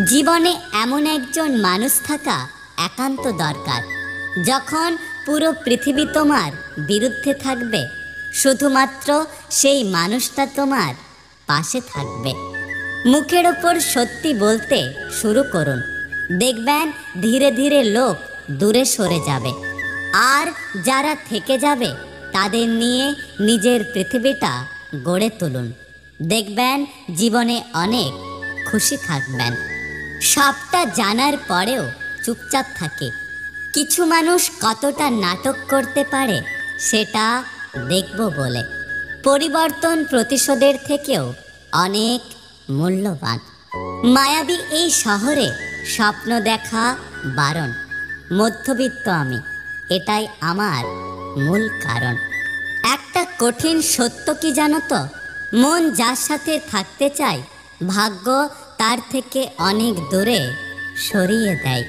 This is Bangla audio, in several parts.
জীবনে এমন একজন মানুষ থাকা একান্ত দরকার। যখন পুরো পৃথিবী তোমার বিরুদ্ধে থাকবে, শুধুমাত্র সেই মানুষটা তোমার পাশে থাকবে। মুখের ওপর সত্যি বলতে শুরু করুন, দেখবেন ধীরে ধীরে লোক দূরে সরে যাবে। আর যারা থেকে যাবে তাদের নিয়ে নিজের পৃথিবীটা গড়ে তুলুন, দেখবেন জীবনে অনেক খুশি থাকবেন। সবটা জানার পরেও চুপচাপ থাকে। কিছু মানুষ কতটা নাটক করতে পারে সেটা দেখব বলে। পরিবর্তন প্রতিশোধের থেকেও অনেক মূল্যবান। মায়াবী এই শহরে স্বপ্ন দেখা বারণ। মধ্যবিত্ত আমি, এটাই আমার মূল কারণ। একটা কঠিন সত্য কি জানো তো, মন যার সাথে থাকতে চায় ভাগ্য তার থেকে অনেক দূরে সরিয়ে দেয়।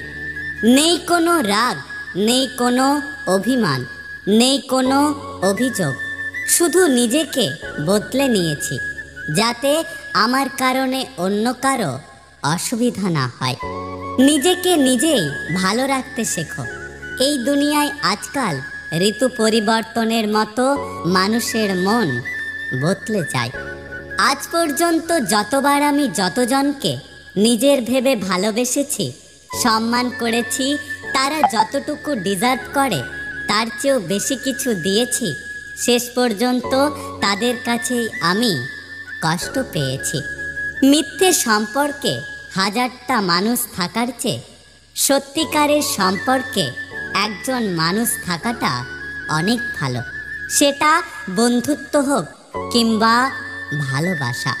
নেই কোনো রাগ, নেই কোনো অভিমান, নেই কোনো অভিযোগ। শুধু নিজেকে বদলে নিয়েছি যাতে আমার কারণে অন্য কারো অসুবিধা না হয়। নিজেকে নিজেই ভালো রাখতে শেখো। এই দুনিয়ায় আজকাল ঋতু পরিবর্তনের মতো মানুষের মন বদলে যায়। আজ পর্যন্ত যতবার আমি যতজনকে নিজের ভেবে ভালোবেসেছি, সম্মান করেছি, তারা যতটুকু ডিজার্ভ করে তার চেয়েও বেশি কিছু দিয়েছি, শেষ পর্যন্ত তাদের কাছেই আমি কষ্ট পেয়েছি। মিথ্যে সম্পর্কে হাজারটা মানুষ থাকার চেয়ে সত্যিকারের সম্পর্কে একজন মানুষ থাকাটা অনেক ভালো। সেটা বন্ধুত্ব হোক কিংবা ভালোবাসা।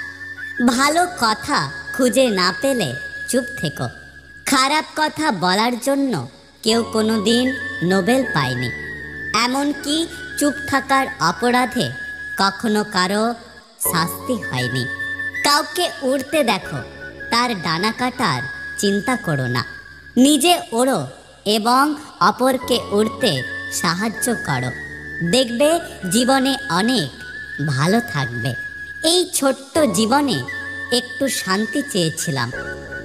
ভালো কথা খুঁজে না পেলে চুপ থেকো। খারাপ কথা বলার জন্য কেউ কোনোদিন নোবেল পায়নি। এমনকি চুপ থাকার অপরাধে কখনো কারো শাস্তি হয়নি। কাউকে উড়তে দেখো, তার ডানা কাটার চিন্তা করো না। নিজে ওড়ো এবং অপরকে উড়তে সাহায্য করো, দেখবে জীবনে অনেক ভালো থাকবে। এই ছোট্ট জীবনে একটু শান্তি চেয়েছিলাম,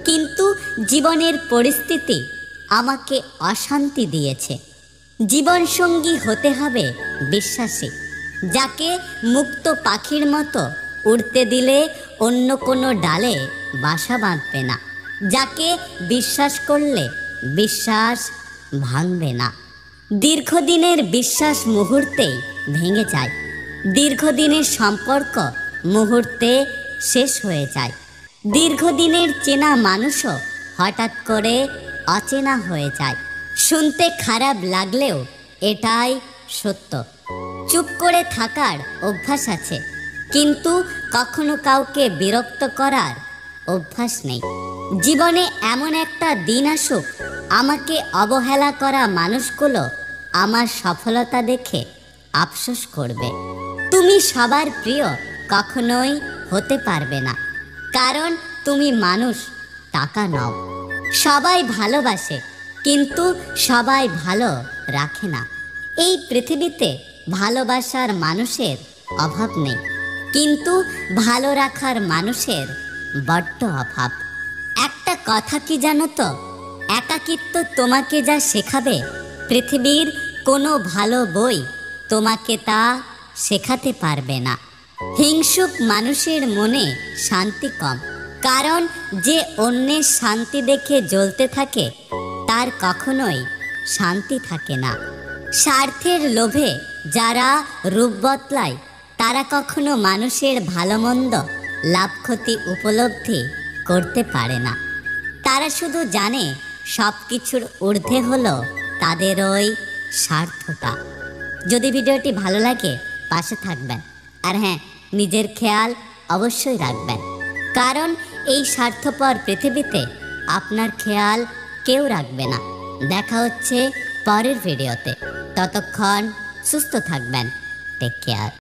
কিন্তু জীবনের পরিস্থিতি আমাকে অশান্তি দিয়েছে। জীবনসঙ্গী হতে হবে বিশ্বাসী, যাকে মুক্ত পাখির মতো উড়তে দিলে অন্য কোনো ডালে বাসা বাঁধবে না, যাকে বিশ্বাস করলে বিশ্বাস ভাঙবে না। দীর্ঘদিনের বিশ্বাস মুহূর্তেই ভেঙে যায়। দীর্ঘদিনের সম্পর্ক মুহূর্তে শেষ হয়ে যায়। দীর্ঘদিনের চেনা মানুষও হঠাৎ করে অচেনা হয়ে যায়। শুনতে খারাপ লাগলেও এটাই সত্য। চুপ করে থাকার অভ্যাস আছে, কিন্তু কখনো কাউকে বিরক্ত করার অভ্যাস নেই। জীবনে এমন একটা দিন আসুক, আমাকে অবহেলা করা মানুষগুলো আমার সফলতা দেখে আফসোস করবে। তুমি সবার প্রিয় কখনোই হতে পারবে না, কারণ তুমি মানুষ, টাকা নও। সবাই ভালোবাসে, কিন্তু সবাই ভালো রাখে না। এই পৃথিবীতে ভালোবাসার মানুষের অভাব নেই, কিন্তু ভালো রাখার মানুষের বড্ড অভাব। একটা কথা কি জানো তো, একাকিত্ব তোমাকে যা শেখাবে, পৃথিবীর কোনো ভালো বই তোমাকে তা শেখাতে পারবে না। হিংসুক মানুষের মনে শান্তি কম, কারণ যে অন্যের শান্তি দেখে জ্বলতে থাকে তার কখনোই শান্তি থাকে না। স্বার্থের লোভে যারা রূপ বদলায় তারা কখনো মানুষের ভালো মন্দ, লাভ ক্ষতি উপলব্ধি করতে পারে না। তারা শুধু জানে সব কিছুর ঊর্ধ্বে হলো তাদের ওই স্বার্থটা। যদি ভিডিওটি ভালো লাগে পাশে থাকবেন, আর হ্যাঁ, নিজের খেয়াল অবশ্যই রাখবেন, কারণ এই স্বার্থপর পৃথিবীতে আপনার খেয়াল কেউ রাখবে না। দেখা হচ্ছে পরের ভিডিওতে, ততক্ষণ সুস্থ থাকবেন। Take care.